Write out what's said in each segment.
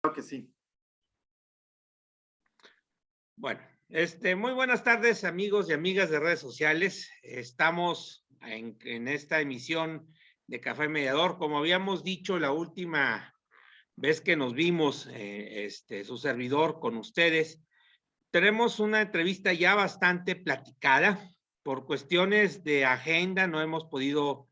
Claro que sí. Bueno, muy buenas tardes, amigos y amigas de redes sociales. Estamos en esta emisión de Café Mediador. Como habíamos dicho la última vez que nos vimos, su servidor con ustedes, tenemos una entrevista ya bastante platicada. Por cuestiones de agenda no hemos podido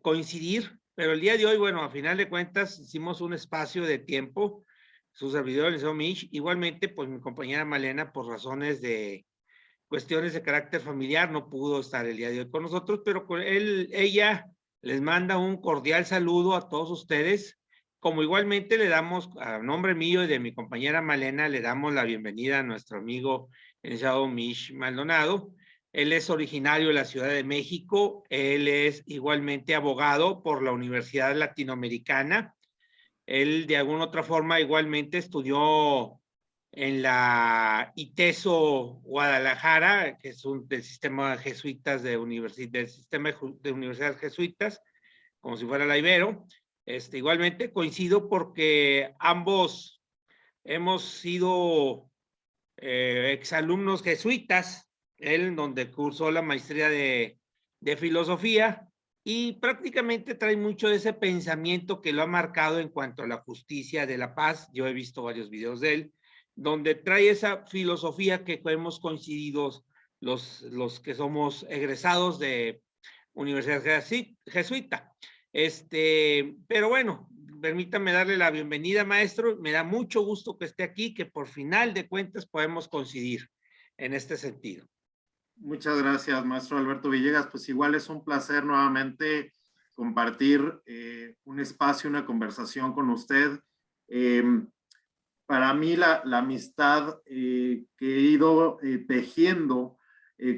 coincidir, pero el día de hoy, bueno, a final de cuentas, hicimos un espacio de tiempo. Su servidor, el licenciado Mish, igualmente, pues mi compañera Malena, por razones de cuestiones de carácter familiar, no pudo estar el día de hoy con nosotros, pero con ella les manda un cordial saludo a todos ustedes, como igualmente le damos, a nombre mío y de mi compañera Malena, le damos la bienvenida a nuestro amigo, el licenciado Mish Maldonado. Él es originario de la Ciudad de México, él es igualmente abogado por la Universidad Latinoamericana. Él de alguna otra forma igualmente estudió en la ITESO Guadalajara, que es del sistema jesuitas del sistema de universidades jesuitas, como si fuera la Ibero. Igualmente coincido porque ambos hemos sido exalumnos jesuitas, él donde cursó la maestría de filosofía, y prácticamente trae mucho de ese pensamiento que lo ha marcado en cuanto a la justicia de la paz. Yo he visto varios videos de él, donde trae esa filosofía que hemos coincidido los que somos egresados de Universidad Jesuita. Pero bueno, permítame darle la bienvenida, maestro. Me da mucho gusto que esté aquí, que por final de cuentas podemos coincidir en este sentido. Muchas gracias, maestro Alberto Villegas. Pues igual es un placer nuevamente compartir un espacio, una conversación con usted. Eh, para mí la amistad que he ido tejiendo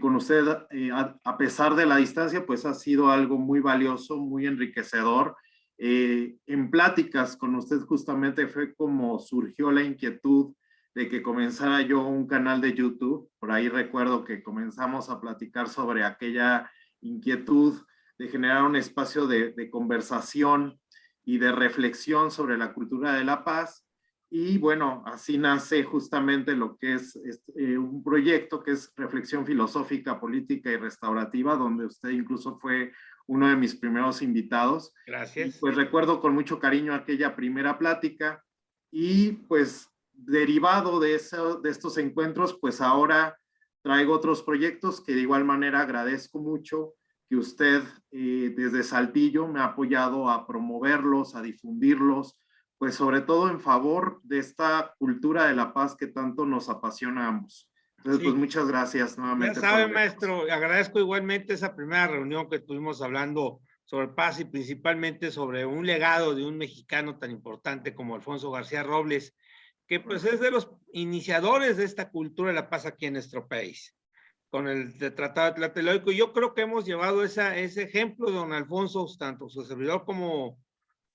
con usted a pesar de la distancia, pues ha sido algo muy valioso, muy enriquecedor. En pláticas con usted justamente fue como surgió la inquietud de que comenzara yo un canal de YouTube. Por ahí recuerdo que comenzamos a platicar sobre aquella inquietud de generar un espacio de conversación y de reflexión sobre la cultura de la paz. Y bueno, así nace justamente lo que es un proyecto que es Reflexión Filosófica, Política y Restaurativa, donde usted incluso fue uno de mis primeros invitados. Gracias. Y pues recuerdo con mucho cariño aquella primera plática y pues derivado de estos encuentros, pues ahora traigo otros proyectos que de igual manera agradezco mucho que usted desde Saltillo me ha apoyado a promoverlos, a difundirlos, pues sobre todo en favor de esta cultura de la paz que tanto nos apasiona a ambos. Entonces, Sí. pues muchas gracias nuevamente. Ya sabe, maestro, agradezco igualmente esa primera reunión que tuvimos hablando sobre paz y principalmente sobre un legado de un mexicano tan importante como Alfonso García Robles, que pues es de los iniciadores de esta cultura de la paz aquí en nuestro país, con el Tratado de Tlatelolco. Yo creo que hemos llevado ese ejemplo de don Alfonso, tanto su servidor como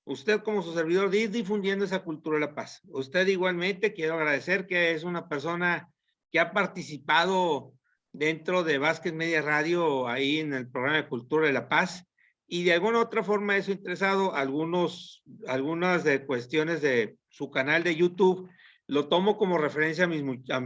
usted como su servidor, de ir difundiendo esa cultura de la paz. Usted igualmente, quiero agradecer que es una persona que ha participado dentro de Vázquez Media Radio, ahí en el programa de Cultura de la Paz, y de alguna otra forma eso ha interesado algunas de cuestiones de su canal de YouTube. Lo tomo como referencia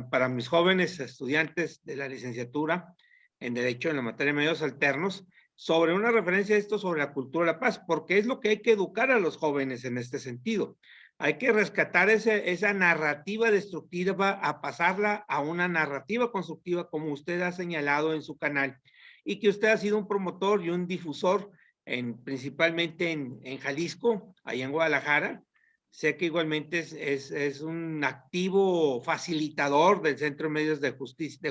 para mis jóvenes estudiantes de la licenciatura en Derecho en la materia de medios alternos, sobre una referencia a esto sobre la cultura de la paz, porque es lo que hay que educar a los jóvenes en este sentido. Hay que rescatar esa narrativa destructiva a pasarla a una narrativa constructiva, como usted ha señalado en su canal, y que usted ha sido un promotor y un difusor principalmente en Jalisco, ahí en Guadalajara. Sé que igualmente es un activo facilitador del Centro de Medios de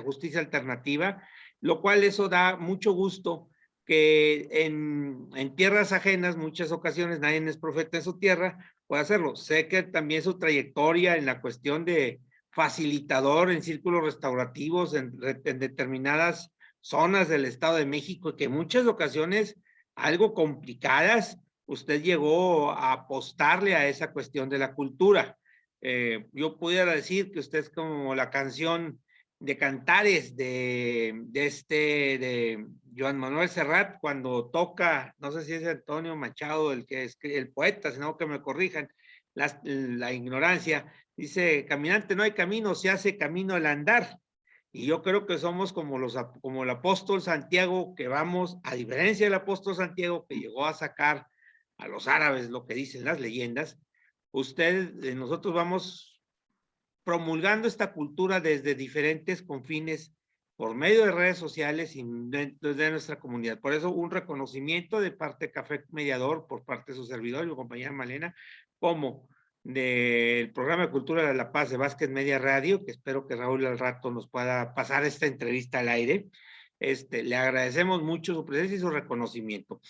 Justicia Alternativa, lo cual eso da mucho gusto, que en tierras ajenas muchas ocasiones nadie es profeta en su tierra, puede hacerlo. Sé que también su trayectoria en la cuestión de facilitador en círculos restaurativos en determinadas zonas del Estado de México, que en muchas ocasiones algo complicadas, usted llegó a apostarle a esa cuestión de la cultura. Yo pudiera decir que usted es como la canción de Cantares de Joan Manuel Serrat, cuando toca, no sé si es Antonio Machado el que es el poeta, sino que me corrijan, la ignorancia. Dice, caminante no hay camino, se hace camino al andar. Y yo creo que somos como el apóstol Santiago, que vamos, a diferencia del apóstol Santiago, que llegó a sacar a los árabes, lo que dicen las leyendas, nosotros vamos promulgando esta cultura desde diferentes confines por medio de redes sociales y dentro de nuestra comunidad. Por eso un reconocimiento de parte de Café Mediador, por parte de su servidor y mi compañera Malena, como del programa de Cultura de la Paz de Vázquez Media Radio, que espero que Raúl al rato nos pueda pasar esta entrevista al aire. Le agradecemos mucho su presencia y su reconocimiento.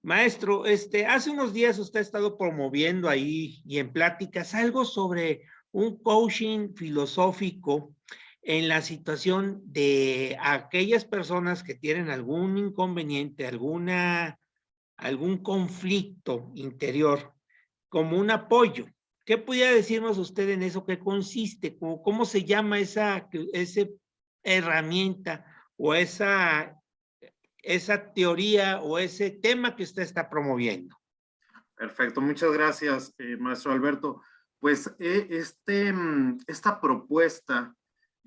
Maestro, hace unos días usted ha estado promoviendo ahí y en pláticas algo sobre un coaching filosófico en la situación de aquellas personas que tienen algún inconveniente, algún conflicto interior, como un apoyo. ¿Qué pudiera decirnos usted en eso? ¿Qué consiste? ¿Cómo se llama esa herramienta o esa teoría o ese tema que usted está promoviendo? Perfecto, muchas gracias, maestro Alberto. Pues esta propuesta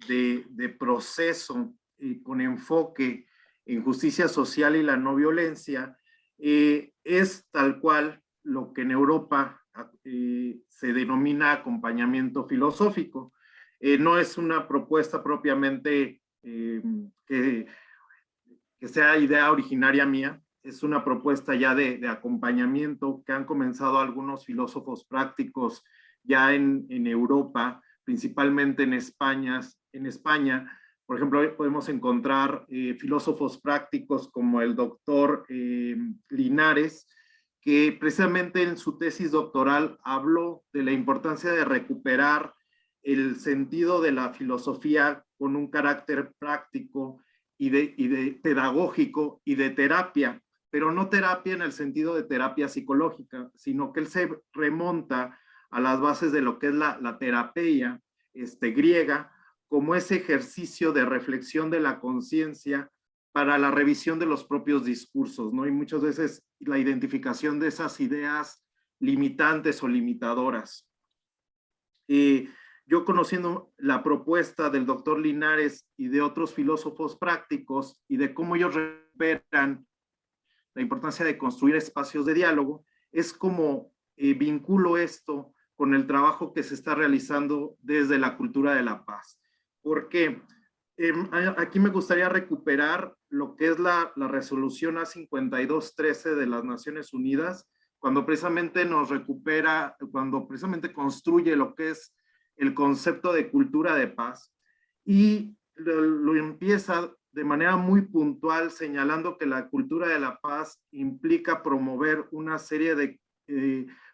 de proceso con enfoque en justicia social y la no violencia es tal cual lo que en Europa se denomina acompañamiento filosófico. No es una propuesta propiamente que sea idea originaria mía, es una propuesta ya de acompañamiento que han comenzado algunos filósofos prácticos ya en Europa, principalmente en España. Por ejemplo, podemos encontrar filósofos prácticos como el doctor Linares, que precisamente en su tesis doctoral habló de la importancia de recuperar el sentido de la filosofía con un carácter práctico y de pedagógico y de terapia, pero no terapia en el sentido de terapia psicológica, sino que él se remonta a las bases de lo que es la terapia griega, como ese ejercicio de reflexión de la conciencia para la revisión de los propios discursos, ¿no? Y muchas veces la identificación de esas ideas limitantes o limitadoras. Yo conociendo la propuesta del doctor Linares y de otros filósofos prácticos y de cómo ellos recuperan la importancia de construir espacios de diálogo, es como vinculo esto con el trabajo que se está realizando desde la cultura de la paz. Porque aquí me gustaría recuperar lo que es la resolución A5213 de las Naciones Unidas, cuando precisamente nos recupera, cuando precisamente construye lo que es el concepto de cultura de paz y lo empieza de manera muy puntual señalando que la cultura de la paz implica promover una serie de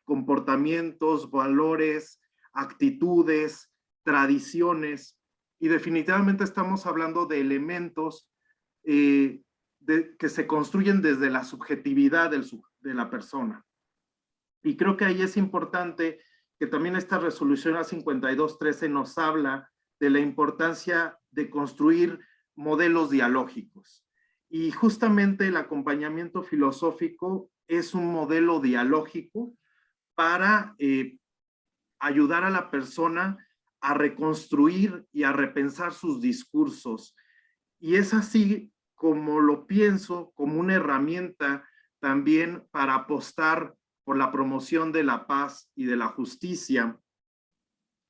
comportamientos, valores, actitudes, tradiciones y definitivamente estamos hablando de elementos que se construyen desde la subjetividad de la persona. Y creo que ahí es importante que también esta resolución A5213 nos habla de la importancia de construir modelos dialógicos. Y justamente el acompañamiento filosófico es un modelo dialógico para ayudar a la persona a reconstruir y a repensar sus discursos. Y es así como lo pienso, como una herramienta también para apostar por la promoción de la paz y de la justicia.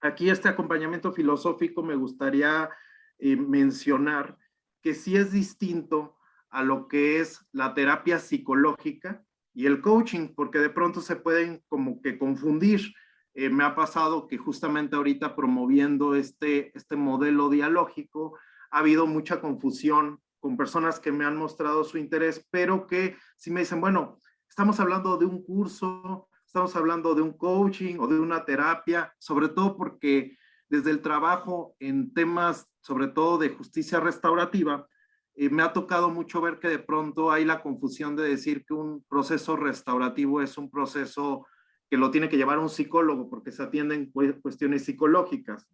Aquí este acompañamiento filosófico me gustaría mencionar que sí es distinto a lo que es la terapia psicológica y el coaching, porque de pronto se pueden como que confundir. Me ha pasado que justamente ahorita promoviendo este modelo dialógico ha habido mucha confusión con personas que me han mostrado su interés, pero que sí me dicen, bueno, estamos hablando de un curso, estamos hablando de un coaching o de una terapia, sobre todo porque desde el trabajo en temas, sobre todo de justicia restaurativa, me ha tocado mucho ver que de pronto hay la confusión de decir que un proceso restaurativo es un proceso que lo tiene que llevar un psicólogo porque se atienden cuestiones psicológicas.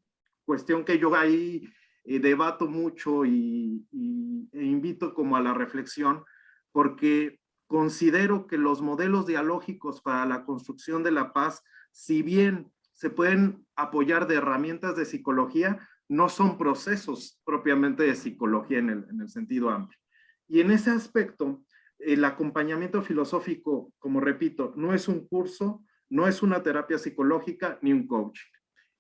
Cuestión que yo ahí debato mucho e invito como a la reflexión, porque considero que los modelos dialógicos para la construcción de la paz si bien se pueden apoyar de herramientas de psicología, no son procesos propiamente de psicología en el sentido amplio. Y en ese aspecto, el acompañamiento filosófico, como repito, no es un curso, no es una terapia psicológica ni un coaching.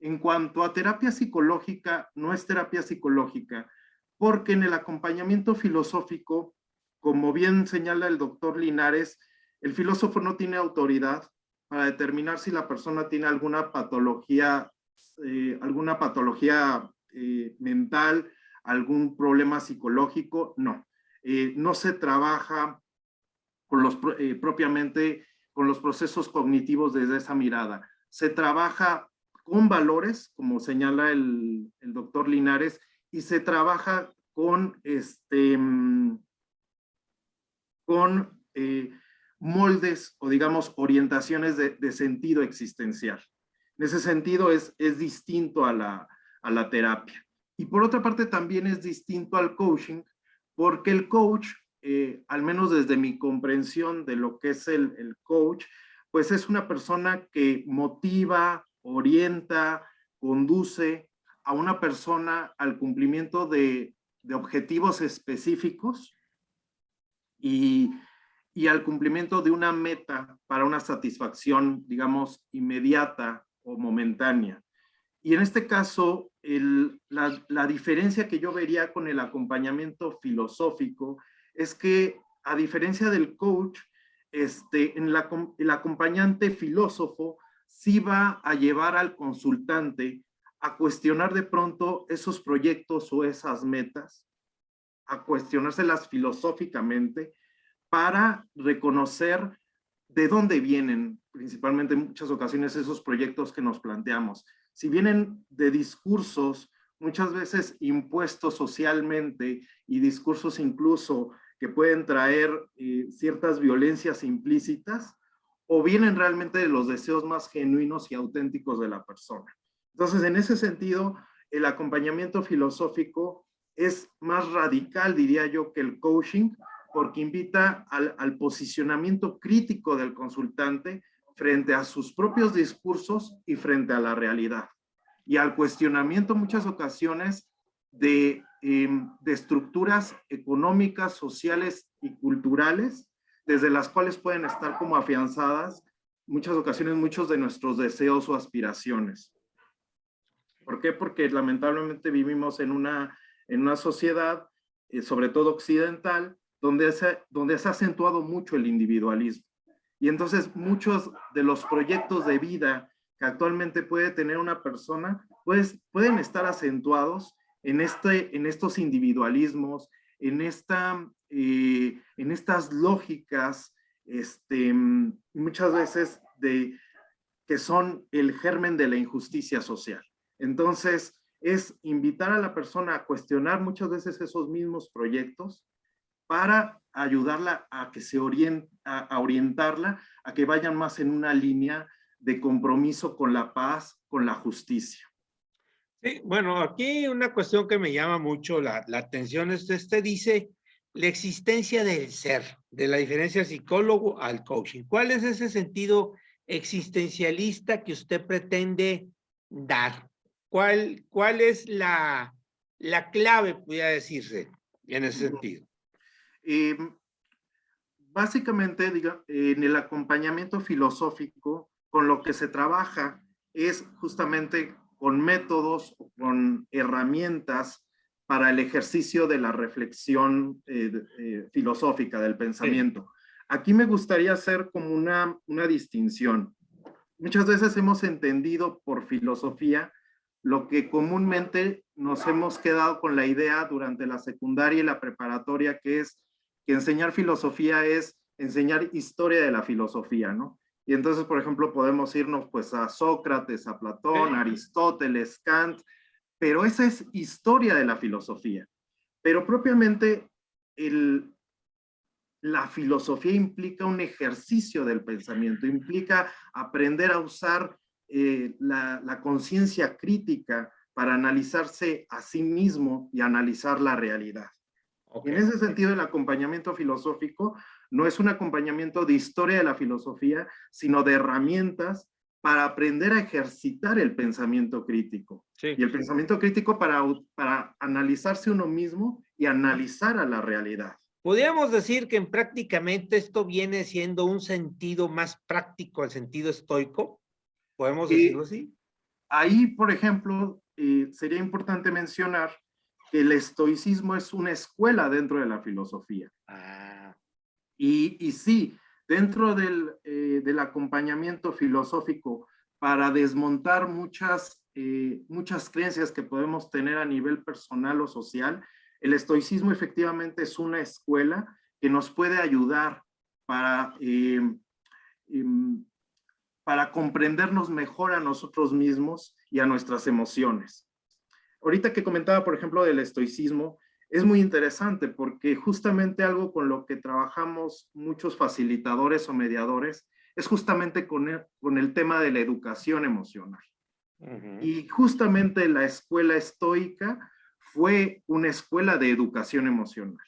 En cuanto a terapia psicológica, no es terapia psicológica, porque en el acompañamiento filosófico, como bien señala el doctor Linares, el filósofo no tiene autoridad para determinar si la persona tiene alguna patología mental, algún problema psicológico, no. No se trabaja propiamente con los procesos cognitivos desde esa mirada. Se trabaja con valores, como señala el doctor Linares, y se trabaja con, moldes o digamos orientaciones de sentido existencial. En ese sentido es distinto a la terapia. Y por otra parte también es distinto al coaching, porque el coach, al menos desde mi comprensión de lo que es el coach, pues es una persona que motiva, orienta, conduce a una persona al cumplimiento de objetivos específicos y al cumplimiento de una meta para una satisfacción, digamos, inmediata o momentánea. Y en este caso, la diferencia que yo vería con el acompañamiento filosófico es que, a diferencia del coach, el acompañante filósofo sí va a llevar al consultante a cuestionar de pronto esos proyectos o esas metas, a cuestionárselas filosóficamente para reconocer de dónde vienen, principalmente en muchas ocasiones, esos proyectos que nos planteamos. Si vienen de discursos muchas veces impuestos socialmente y discursos incluso que pueden traer ciertas violencias implícitas, o vienen realmente de los deseos más genuinos y auténticos de la persona. Entonces, en ese sentido, el acompañamiento filosófico es más radical, diría yo, que el coaching, porque invita al posicionamiento crítico del consultante frente a sus propios discursos y frente a la realidad. Y al cuestionamiento en muchas ocasiones de estructuras económicas, sociales y culturales, desde las cuales pueden estar como afianzadas muchas ocasiones muchos de nuestros deseos o aspiraciones. ¿Por qué? Porque lamentablemente vivimos en una sociedad, sobre todo occidental, donde se ha acentuado mucho el individualismo. Y entonces muchos de los proyectos de vida que actualmente puede tener una persona, pues pueden estar acentuados en estos individualismos, en estas lógicas, muchas veces que son el germen de la injusticia social. Entonces, es invitar a la persona a cuestionar muchas veces esos mismos proyectos para ayudarla a que se a orientarla a que vayan más en una línea de compromiso con la paz, con la justicia. Sí, bueno, aquí una cuestión que me llama mucho la atención es, dice la existencia del ser, de la diferencia psicólogo al coaching. ¿Cuál es ese sentido existencialista que usted pretende dar? ¿Cuál es la clave, podría decirse, en ese sentido? Básicamente, en el acompañamiento filosófico, con lo que se trabaja es justamente con métodos, con herramientas para el ejercicio de la reflexión filosófica, del pensamiento. Sí. Aquí me gustaría hacer como una distinción. Muchas veces hemos entendido por filosofía lo que comúnmente nos hemos quedado con la idea durante la secundaria y la preparatoria, que es que enseñar filosofía es enseñar historia de la filosofía, ¿no? Y entonces, por ejemplo, podemos irnos pues a Sócrates, a Platón, a Aristóteles, Kant, pero esa es historia de la filosofía. Pero propiamente la filosofía implica un ejercicio del pensamiento, implica aprender a usar la conciencia crítica para analizarse a sí mismo y analizar la realidad. Okay. En ese sentido, el acompañamiento filosófico no es un acompañamiento de historia de la filosofía, sino de herramientas para aprender a ejercitar el pensamiento crítico. Sí. Y el pensamiento crítico para analizarse uno mismo y analizar a la realidad. Podríamos decir que prácticamente esto viene siendo un sentido más práctico, el sentido estoico. ¿Podemos decirlo así? Ahí, por ejemplo, sería importante mencionar que el estoicismo es una escuela dentro de la filosofía. Ah. Y sí, dentro del acompañamiento filosófico para desmontar muchas creencias que podemos tener a nivel personal o social, el estoicismo efectivamente es una escuela que nos puede ayudar para, para comprendernos mejor a nosotros mismos y a nuestras emociones. Ahorita que comentaba, por ejemplo, del estoicismo, es muy interesante porque justamente algo con lo que trabajamos muchos facilitadores o mediadores es justamente con el tema de la educación emocional. Y justamente la escuela estoica fue una escuela de educación emocional.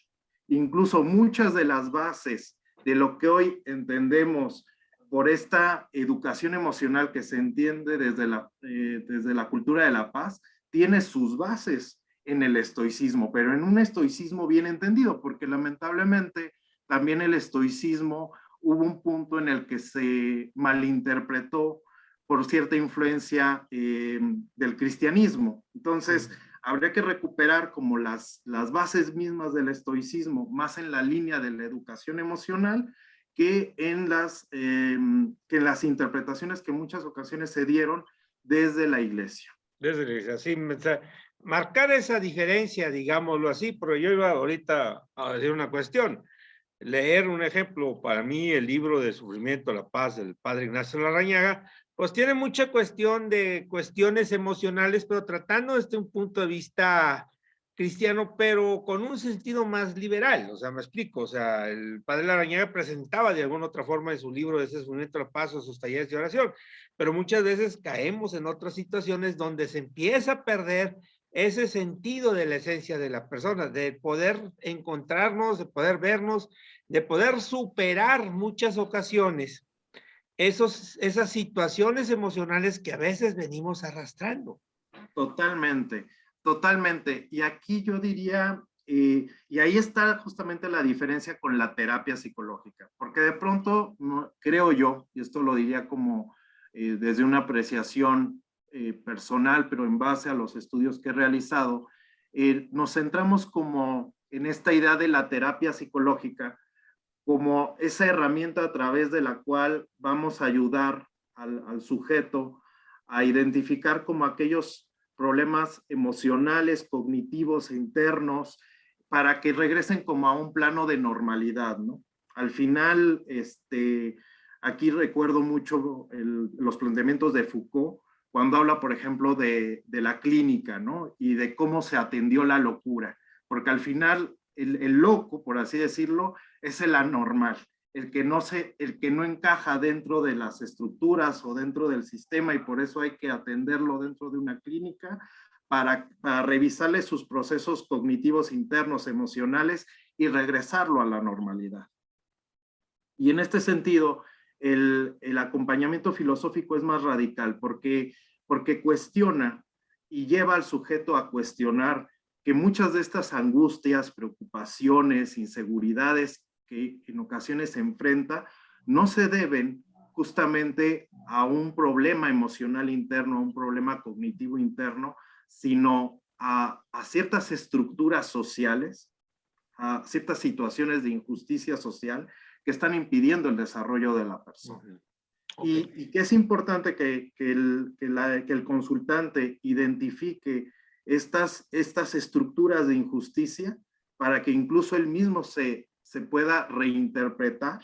Incluso muchas de las bases de lo que hoy entendemos por esta educación emocional que se entiende desde la cultura de la paz, tiene sus bases en el estoicismo, pero en un estoicismo bien entendido, porque lamentablemente también el estoicismo hubo un punto en el que se malinterpretó por cierta influencia del cristianismo. Entonces, habría que recuperar como las bases mismas del estoicismo, más en la línea de la educación emocional, que en las interpretaciones que en muchas ocasiones se dieron desde la iglesia. Desde la iglesia, sí. Marcar esa diferencia, digámoslo así, pero yo iba ahorita a decir una cuestión. Leer un ejemplo, para mí el libro de Sufrimiento, la Paz del padre Ignacio Larrañaga, pues tiene mucha cuestión de cuestiones emocionales, pero tratando desde un punto de vista cristiano, pero con un sentido más liberal. O sea, me explico, o sea, el padre Larrañaga presentaba de alguna otra forma en su libro de Sufrimiento, la Paz o sus talleres de oración, pero muchas veces caemos en otras situaciones donde se empieza a perder ese sentido de la esencia de la persona, de poder encontrarnos, de poder vernos, de poder superar muchas ocasiones esas situaciones emocionales que a veces venimos arrastrando. Totalmente, totalmente. Y aquí yo diría, y ahí está justamente la diferencia con la terapia psicológica, porque de pronto, creo yo, y esto lo diría como desde una apreciación personal, pero en base a los estudios que he realizado, nos centramos como en esta idea de la terapia psicológica como esa herramienta a través de la cual vamos a ayudar al sujeto a identificar como aquellos problemas emocionales, cognitivos e internos para que regresen como a un plano de normalidad, ¿no? Al final, aquí recuerdo mucho los planteamientos de Foucault, cuando habla, por ejemplo, de la clínica, ¿no? Y de cómo se atendió la locura, porque al final el loco, por así decirlo, es el anormal, el que no encaja dentro de las estructuras o dentro del sistema, y por eso hay que atenderlo dentro de una clínica para revisarle sus procesos cognitivos internos, emocionales, y regresarlo a la normalidad. Y en este sentido, el acompañamiento filosófico es más radical porque cuestiona y lleva al sujeto a cuestionar que muchas de estas angustias, preocupaciones, inseguridades que en ocasiones se enfrenta, no se deben justamente a un problema emocional interno, a un problema cognitivo interno, sino a ciertas estructuras sociales, a ciertas situaciones de injusticia social que están impidiendo el desarrollo de la persona. Okay. Y que es importante que el consultante identifique estas estructuras de injusticia para que incluso él mismo se pueda reinterpretar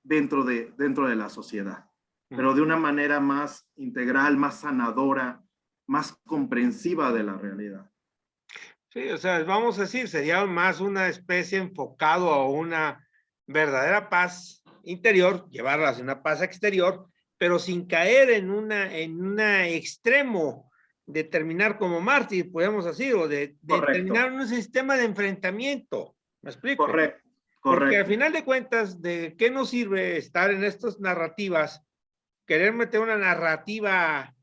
dentro de la sociedad, pero de una manera más integral, más sanadora, más comprensiva de la realidad. Sí, o sea, vamos a decir, sería más una especie enfocado a una verdadera paz interior, llevarla hacia una paz exterior, pero sin caer en un extremo de terminar como mártir, podemos decir, o de terminar en un sistema de enfrentamiento. ¿Me explico? Correcto. Porque al final de cuentas, ¿de qué nos sirve estar en estas narrativas querer meter una narrativa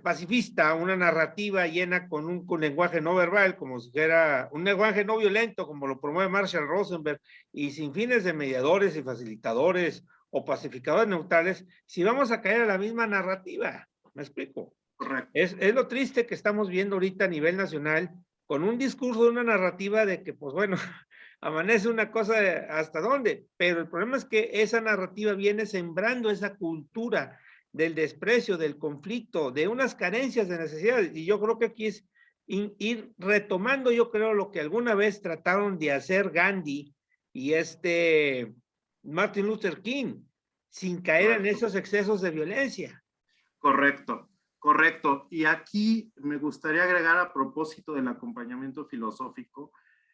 pacifista, una narrativa llena con lenguaje no verbal, como si fuera un lenguaje no violento, como lo promueve Marshall Rosenberg, y sin fines de mediadores y facilitadores o pacificadores neutrales, si vamos a caer a la misma narrativa. ¿Me explico? Correcto. Es lo triste que estamos viendo ahorita a nivel nacional, con un discurso de una narrativa de que, pues bueno, amanece una cosa hasta dónde, pero el problema es que esa narrativa viene sembrando esa cultura del desprecio, del conflicto, de unas carencias de necesidades, y yo creo que aquí es ir retomando, yo creo, lo que alguna vez trataron de hacer Gandhi y Martin Luther King, sin caer en esos excesos de violencia. Correcto, correcto. Y aquí me gustaría agregar a propósito del acompañamiento filosófico,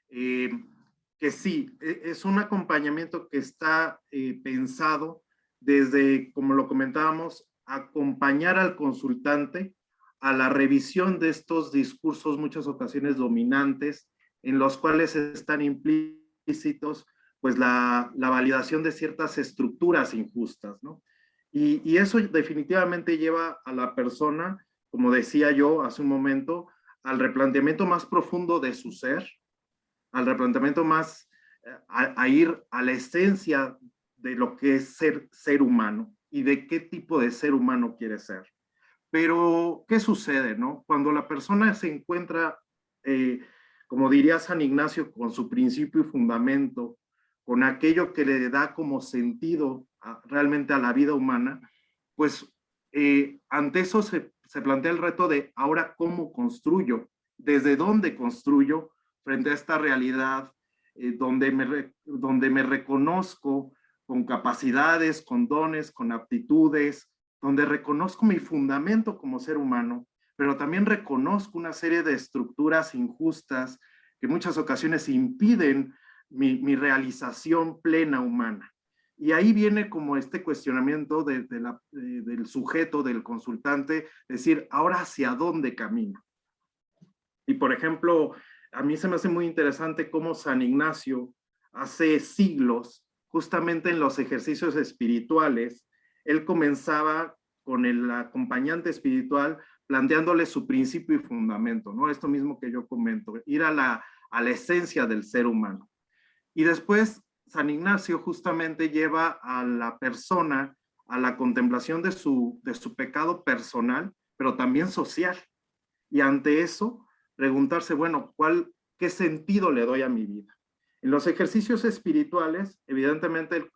que sí, es un acompañamiento que está pensado desde, como lo comentábamos, acompañar al consultante a la revisión de estos discursos, muchas ocasiones dominantes, en los cuales están implícitos pues la validación de ciertas estructuras injustas, ¿no? Y eso definitivamente lleva a la persona, como decía yo hace un momento, al replanteamiento más profundo de su ser, al replanteamiento más, a ir a la esencia de lo que es ser humano y de qué tipo de ser humano quiere ser. Pero, ¿qué sucede, no? Cuando la persona se encuentra, como diría San Ignacio, con su principio y fundamento, con aquello que le da como sentido realmente a la vida humana, pues ante eso se plantea el reto de ahora cómo construyo, desde dónde construyo frente a esta realidad donde me reconozco con capacidades, con dones, con aptitudes, donde reconozco mi fundamento como ser humano, pero también reconozco una serie de estructuras injustas que en muchas ocasiones impiden mi realización plena humana. Y ahí viene como este cuestionamiento del sujeto, del consultante, decir, ahora hacia dónde camino. Y por ejemplo, a mí se me hace muy interesante cómo San Ignacio hace siglos, justamente en los ejercicios espirituales, él comenzaba con el acompañante espiritual planteándole su principio y fundamento, ¿no? Esto mismo que yo comento, ir a la esencia del ser humano. Y después San Ignacio justamente lleva a la persona a la contemplación de su pecado personal, pero también social. Y ante eso, preguntarse, bueno, ¿qué sentido le doy a mi vida? En los ejercicios espirituales, evidentemente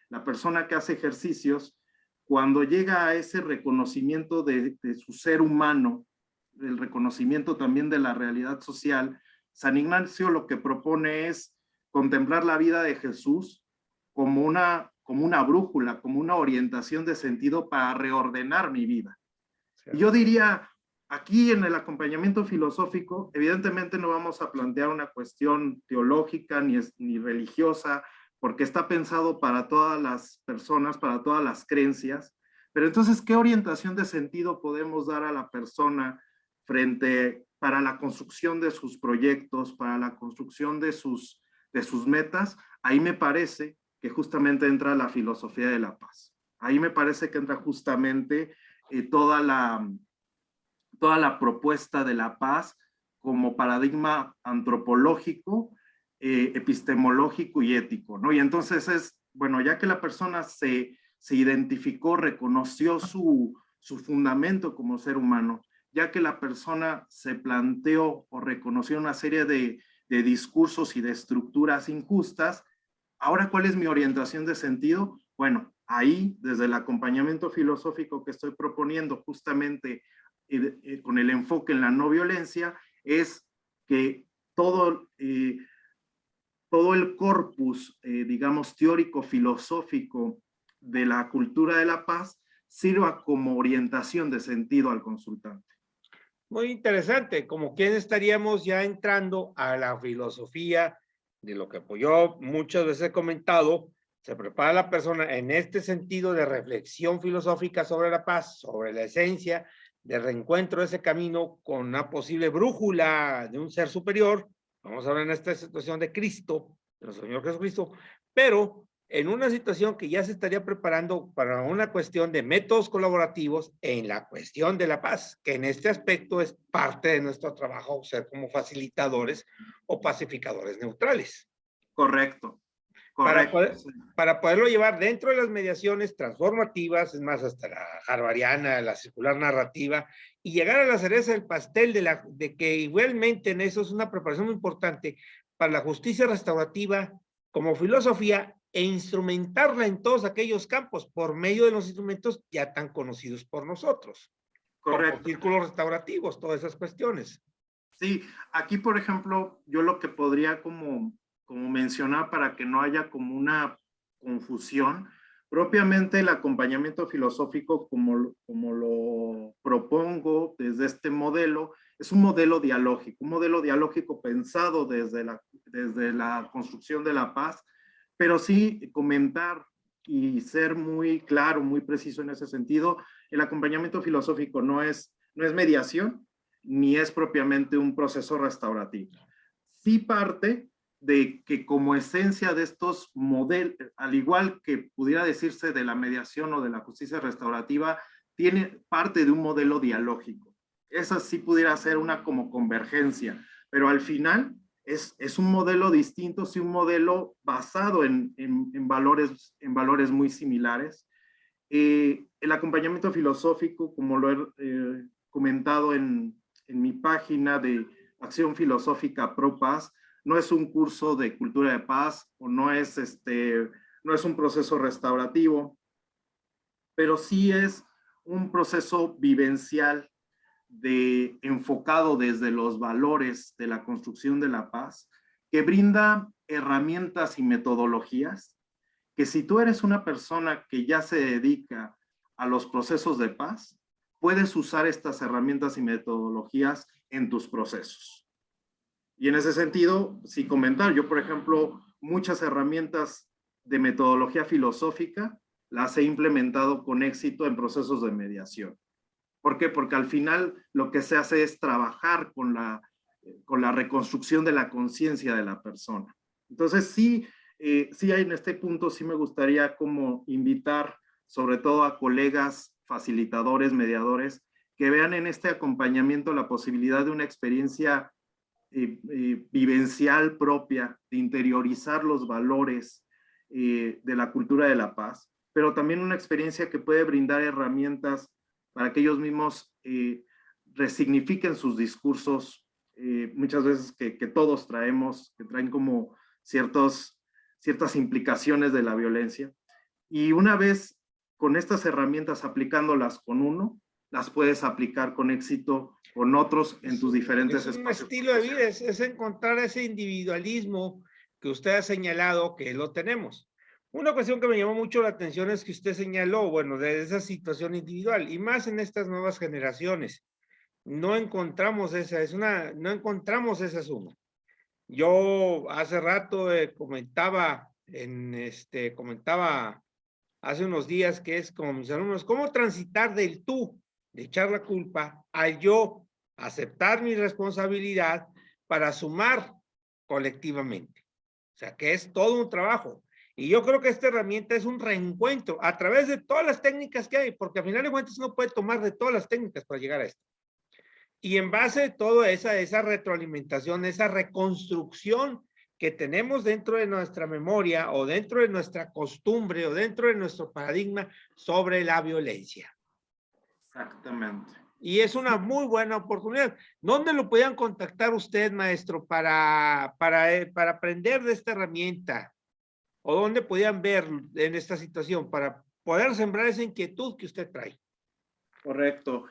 la persona que hace ejercicios, cuando llega a ese reconocimiento de su ser humano, el reconocimiento también de la realidad social, San Ignacio lo que propone es contemplar la vida de Jesús como una brújula, como una orientación de sentido para reordenar mi vida. Y yo diría, aquí en el acompañamiento filosófico, evidentemente no vamos a plantear una cuestión teológica ni religiosa, porque está pensado para todas las personas, para todas las creencias. Pero entonces, ¿qué orientación de sentido podemos dar a la persona para la construcción de sus proyectos, para la construcción de sus metas? Ahí me parece que justamente entra la filosofía de la paz. Ahí me parece que entra justamente toda la propuesta de la paz como paradigma antropológico, epistemológico y ético, ¿no? Y entonces bueno, ya que la persona se identificó, reconoció su fundamento como ser humano, ya que la persona se planteó o reconoció una serie de discursos y de estructuras injustas, ahora, ¿cuál es mi orientación de sentido? Bueno, ahí, desde el acompañamiento filosófico que estoy proponiendo justamente con el enfoque en la no violencia, es que todo el corpus, digamos, teórico, filosófico de la cultura de la paz sirva como orientación de sentido al consultante. Muy interesante, como quien estaríamos ya entrando a la filosofía de lo que yo muchas veces he comentado, se prepara la persona en este sentido de reflexión filosófica sobre la paz, sobre la esencia, de reencuentro de ese camino con una posible brújula de un ser superior, vamos a hablar en esta situación de Cristo, de nuestro Señor Jesucristo, pero en una situación que ya se estaría preparando para una cuestión de métodos colaborativos en la cuestión de la paz, que en este aspecto es parte de nuestro trabajo ser como facilitadores o pacificadores neutrales. Correcto, Para, correcto. poder, para poderlo llevar dentro de las mediaciones transformativas, es más, hasta la harvariana, la circular narrativa, y llegar a la cereza del pastel de que igualmente en eso es una preparación muy importante para la justicia restaurativa como filosofía e instrumentarla en todos aquellos campos por medio de los instrumentos ya tan conocidos por nosotros, Correcto. como círculos restaurativos, todas esas cuestiones. Sí, aquí, por ejemplo, yo lo que podría como mencionar para que no haya como una confusión, propiamente el acompañamiento filosófico, como lo propongo desde este modelo, es un modelo dialógico pensado desde la construcción de la paz, pero sí comentar y ser muy claro, muy preciso en ese sentido. El acompañamiento filosófico no es mediación, ni es propiamente un proceso restaurativo. Sí parte de que como esencia de estos modelos, al igual que pudiera decirse de la mediación o de la justicia restaurativa, tiene parte de un modelo dialógico. Esa sí pudiera ser una como convergencia, pero al final es un modelo distinto, sí un modelo basado en valores muy similares. El acompañamiento filosófico, como lo he comentado en mi página de Acción Filosófica Pro Paz, no es un curso de cultura de paz o no es un proceso restaurativo, pero sí es un proceso vivencial enfocado desde los valores de la construcción de la paz, que brinda herramientas y metodologías que si tú eres una persona que ya se dedica a los procesos de paz, puedes usar estas herramientas y metodologías en tus procesos. Y en ese sentido, sí comentar, yo por ejemplo, muchas herramientas de metodología filosófica las he implementado con éxito en procesos de mediación. ¿Por qué? Porque al final lo que se hace es trabajar con la reconstrucción de la conciencia de la persona. Entonces sí, sí en este punto sí me gustaría como invitar sobre todo a colegas, facilitadores, mediadores, que vean en este acompañamiento la posibilidad de una experiencia vivencial propia, de interiorizar los valores de la cultura de la paz, pero también una experiencia que puede brindar herramientas para que ellos mismos resignifiquen sus discursos, muchas veces que todos traemos, que traen como ciertas implicaciones de la violencia. Y una vez con estas herramientas aplicándolas con uno, las puedes aplicar con éxito con otros en tus diferentes espacios. Es un estilo de vida, es encontrar ese individualismo que usted ha señalado que lo tenemos. Una cuestión que me llamó mucho la atención es que usted señaló, bueno, de esa situación individual y más en estas nuevas generaciones. No encontramos no encontramos esa suma. Yo hace rato comentaba hace unos días que es como mis alumnos, cómo transitar del tú, de echar la culpa, al yo, aceptar mi responsabilidad para sumar colectivamente. O sea, que es todo un trabajo. Y yo creo que esta herramienta es un reencuentro a través de todas las técnicas que hay, porque al final de cuentas uno puede tomar de todas las técnicas para llegar a esto. Y en base a toda esa retroalimentación, esa reconstrucción que tenemos dentro de nuestra memoria o dentro de nuestra costumbre o dentro de nuestro paradigma sobre la violencia. Exactamente. Y es una muy buena oportunidad. ¿Dónde lo podían contactar usted, maestro, para aprender de esta herramienta? ¿O dónde podían ver en esta situación para poder sembrar esa inquietud que usted trae? Correcto.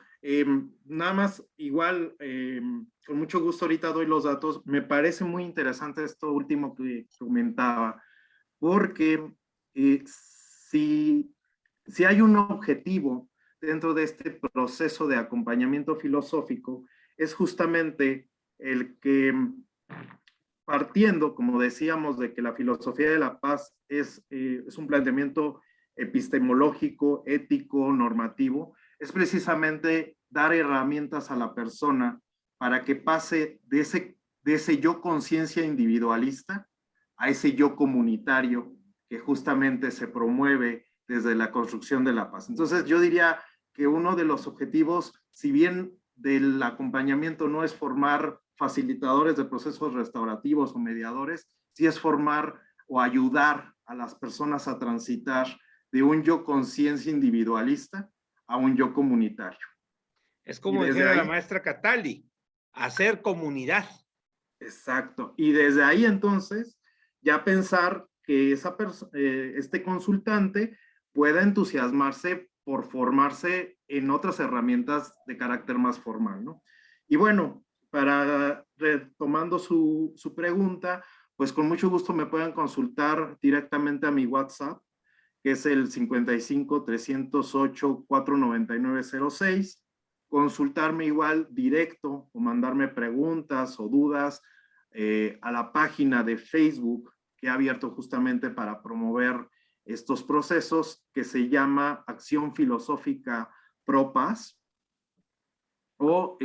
Nada más, igual, con mucho gusto ahorita doy los datos. Me parece muy interesante esto último que comentaba, porque si hay un objetivo dentro de este proceso de acompañamiento filosófico, es justamente el que, partiendo, como decíamos, de que la filosofía de la paz es un planteamiento epistemológico, ético, normativo, es precisamente dar herramientas a la persona para que pase de ese yo conciencia individualista a ese yo comunitario que justamente se promueve desde la construcción de la paz. Entonces yo diría que uno de los objetivos, si bien del acompañamiento no es formar facilitadores de procesos restaurativos o mediadores, sí es formar o ayudar a las personas a transitar de un yo conciencia individualista a un yo comunitario. Es como dijera la maestra Cataldi, hacer comunidad. Exacto. Y desde ahí entonces ya pensar que este consultante pueda entusiasmarse por formarse en otras herramientas de carácter más formal, ¿no? Y bueno, retomando su pregunta, pues con mucho gusto me pueden consultar directamente a mi WhatsApp, que es el 55-308-49906, consultarme igual directo o mandarme preguntas o dudas a la página de Facebook que he abierto justamente para promover estos procesos, que se llama Acción Filosófica Pro Paz, o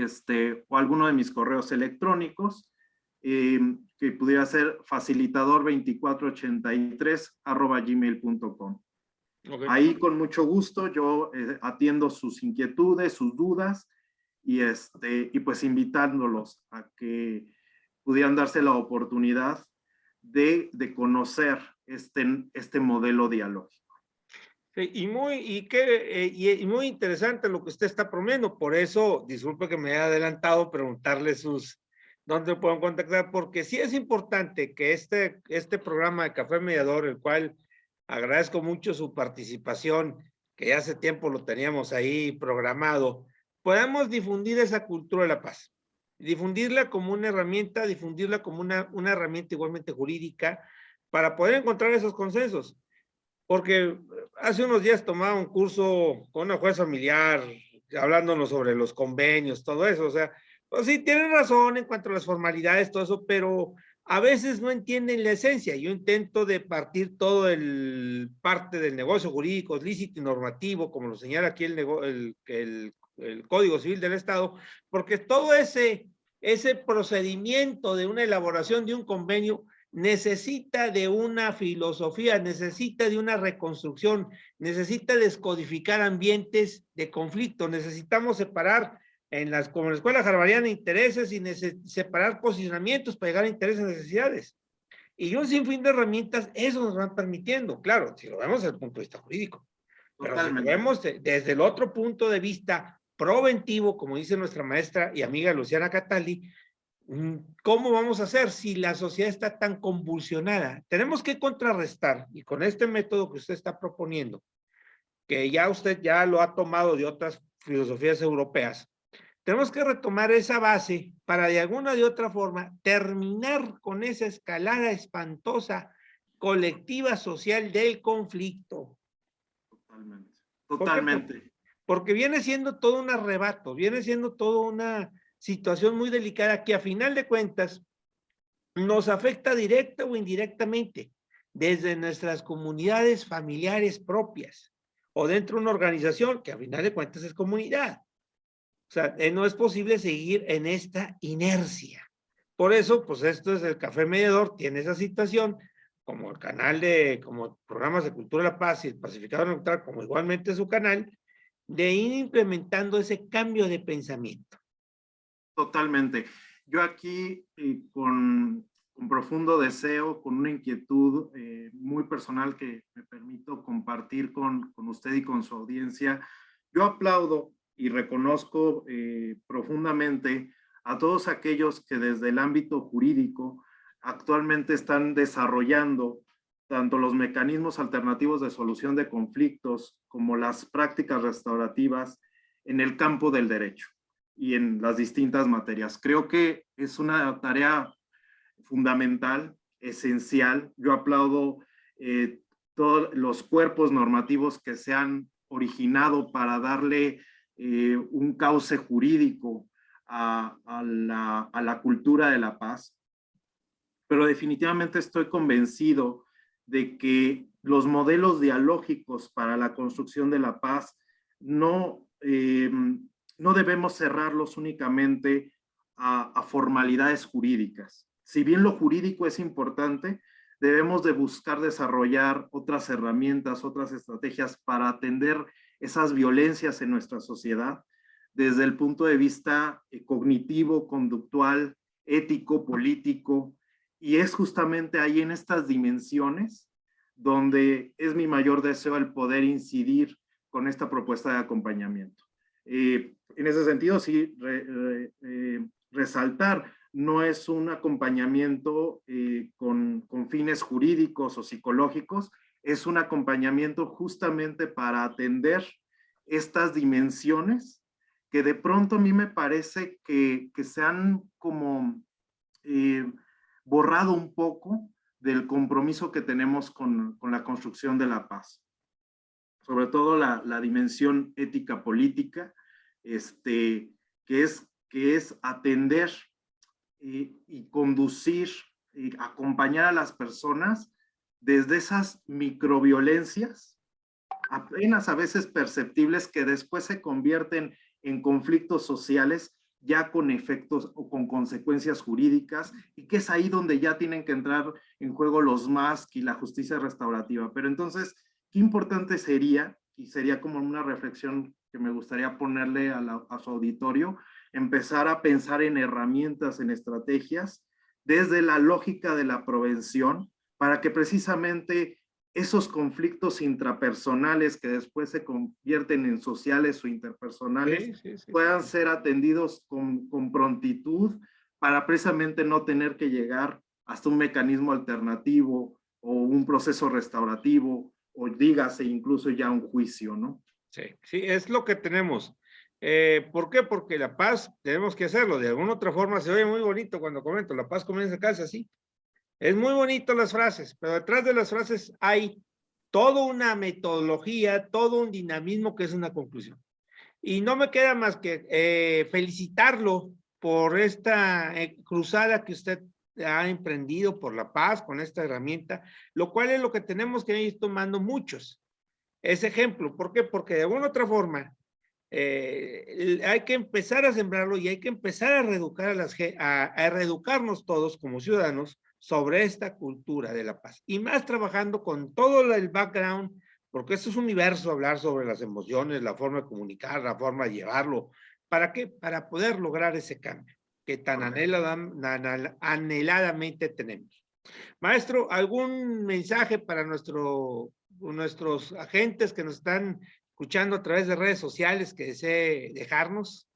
alguno de mis correos electrónicos, que pudiera ser facilitador2483@gmail.com. Okay. Ahí con mucho gusto yo atiendo sus inquietudes, sus dudas, y pues invitándolos a que pudieran darse la oportunidad de conocer este modelo dialógico. Sí, y muy interesante lo que usted está promoviendo. Por eso, disculpe que me haya adelantado, preguntarle dónde pueden contactar, porque sí es importante que este programa de Café Mediador, el cual agradezco mucho su participación, que ya hace tiempo lo teníamos ahí programado, podamos difundir esa cultura de la paz, difundirla como una herramienta, difundirla como una herramienta igualmente jurídica para poder encontrar esos consensos. Porque hace unos días tomaba un curso con una juez familiar, hablándonos sobre los convenios, todo eso, o sea, pues sí, tienen razón en cuanto a las formalidades, todo eso, pero a veces no entienden la esencia. Yo intento de partir todo parte del negocio jurídico, lícito y normativo, como lo señala aquí el Código Civil del Estado, porque todo ese procedimiento de una elaboración de un convenio necesita de una filosofía, necesita de una reconstrucción, necesita descodificar ambientes de conflicto, necesitamos separar como en la escuela harvariana, intereses y separar posicionamientos para llegar a intereses y necesidades. Y un sinfín de herramientas, eso nos van permitiendo, claro, si lo vemos desde el punto de vista jurídico. Pero si lo vemos desde el otro punto de vista preventivo, como dice nuestra maestra y amiga Luciana Cataldi, ¿cómo vamos a hacer si la sociedad está tan convulsionada? Tenemos que contrarrestar, y con este método que usted está proponiendo, que ya usted ya lo ha tomado de otras filosofías europeas, tenemos que retomar esa base para de alguna de otra forma terminar con esa escalada espantosa colectiva social del conflicto. Totalmente. Totalmente. Porque viene siendo todo un arrebato, viene siendo todo una situación muy delicada que a final de cuentas nos afecta directa o indirectamente desde nuestras comunidades familiares propias o dentro de una organización que a final de cuentas es comunidad. O sea, no es posible seguir en esta inercia. Por eso, pues esto es el Café Mediador, tiene esa situación, como el canal como programas de Cultura de la Paz y el Pacificador Neutral, como igualmente su canal, de ir implementando ese cambio de pensamiento. Totalmente. Yo aquí con profundo deseo, con una inquietud muy personal que me permito compartir con usted y con su audiencia, yo aplaudo y reconozco profundamente a todos aquellos que desde el ámbito jurídico actualmente están desarrollando tanto los mecanismos alternativos de solución de conflictos como las prácticas restaurativas en el campo del derecho y en las distintas materias. Creo que es una tarea fundamental, esencial. Yo aplaudo todos los cuerpos normativos que se han originado para darle un cauce jurídico a la cultura de la paz. Pero definitivamente estoy convencido de que los modelos dialógicos para la construcción de la paz no debemos cerrarlos únicamente a formalidades jurídicas. Si bien lo jurídico es importante, debemos de buscar desarrollar otras herramientas, otras estrategias para atender esas violencias en nuestra sociedad desde el punto de vista cognitivo, conductual, ético, político, y es justamente ahí en estas dimensiones donde es mi mayor deseo el poder incidir con esta propuesta de acompañamiento. En ese sentido, sí, resaltar, no es un acompañamiento con fines jurídicos o psicológicos, es un acompañamiento justamente para atender estas dimensiones que de pronto a mí me parece que se han como borrado un poco del compromiso que tenemos con la construcción de la paz. Sobre todo la dimensión ética política, que es atender y conducir y acompañar a las personas desde esas microviolencias, apenas a veces perceptibles, que después se convierten en conflictos sociales ya con efectos o con consecuencias jurídicas, y que es ahí donde ya tienen que entrar en juego los MASC y la justicia restaurativa. Pero entonces, qué importante sería, y sería como una reflexión que me gustaría ponerle a su auditorio, empezar a pensar en herramientas, en estrategias, desde la lógica de la prevención, para que precisamente esos conflictos intrapersonales que después se convierten en sociales o interpersonales puedan ser atendidos con prontitud, para precisamente no tener que llegar hasta un mecanismo alternativo o un proceso restaurativo, o dígase incluso ya un juicio, ¿no? Sí, sí, es lo que tenemos. ¿Por qué? Porque la paz tenemos que hacerlo. De alguna otra forma se oye muy bonito cuando comento, la paz comienza en casa, sí. Es muy bonito las frases, pero detrás de las frases hay toda una metodología, todo un dinamismo que es una conclusión. Y no me queda más que felicitarlo por esta cruzada que usted ha emprendido por la paz con esta herramienta, lo cual es lo que tenemos que ir tomando muchos. Ese ejemplo, ¿por qué? Porque de alguna otra forma hay que empezar a sembrarlo y hay que empezar a reeducar a reeducarnos todos como ciudadanos sobre esta cultura de la paz, y más trabajando con todo el background, porque esto es un universo, hablar sobre las emociones, la forma de comunicar, la forma de llevarlo. ¿Para qué? Para poder lograr ese cambio que tan anheladamente tenemos. Maestro, ¿algún mensaje para nuestros agentes que nos están escuchando a través de redes sociales que desee dejarnos?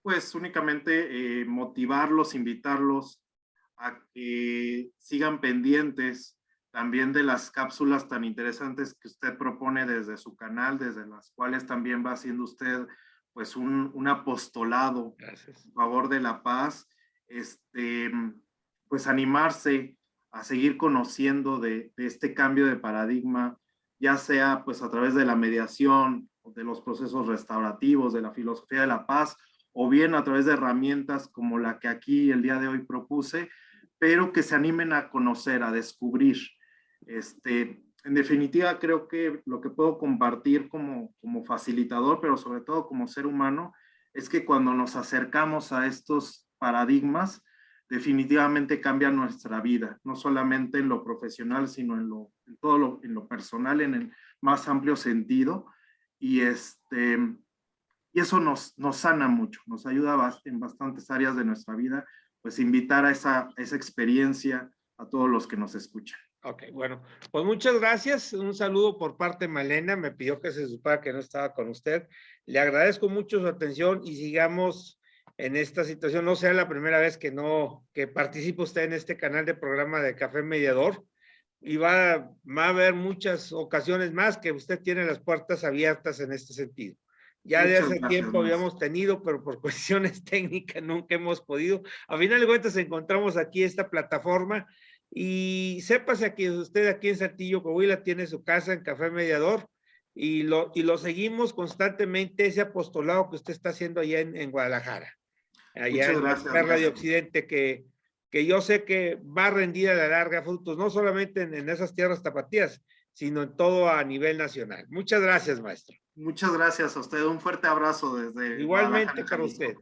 Pues únicamente motivarlos, invitarlos a que sigan pendientes también de las cápsulas tan interesantes que usted propone desde su canal, desde las cuales también va haciendo usted pues un apostolado. Gracias. En favor de la paz, pues animarse a seguir conociendo de este cambio de paradigma, ya sea pues a través de la mediación, de los procesos restaurativos, de la filosofía de la paz, o bien a través de herramientas como la que aquí el día de hoy propuse, pero que se animen a conocer, a descubrir. En definitiva, creo que lo que puedo compartir como facilitador, pero sobre todo como ser humano, es que cuando nos acercamos a estos paradigmas, definitivamente cambia nuestra vida, no solamente en lo profesional, sino en todo en lo personal, en el más amplio sentido. Y eso nos sana mucho, nos ayuda en bastantes áreas de nuestra vida, pues invitar a esa experiencia a todos los que nos escuchan. Ok, bueno, pues muchas gracias. Un saludo por parte de Malena. Me pidió que se supiera que no estaba con usted. Le agradezco mucho su atención y sigamos en esta situación. No sea la primera vez que participe usted en este canal de programa de Café Mediador, y va a haber muchas ocasiones más que usted tiene las puertas abiertas en este sentido. Ya de hace tiempo habíamos tenido, pero por cuestiones técnicas nunca hemos podido. A final de cuentas encontramos aquí esta plataforma, y sépase que usted aquí en Saltillo, Coahuila, tiene su casa en Café Mediador, y lo seguimos constantemente, ese apostolado que usted está haciendo allá en Guadalajara, allá en la Perla de Occidente, que yo sé que va a rendir a la larga frutos, no solamente en esas tierras tapatías, sino en todo a nivel nacional. Muchas gracias, maestro. Muchas gracias a usted. Un fuerte abrazo desde Igualmente para usted.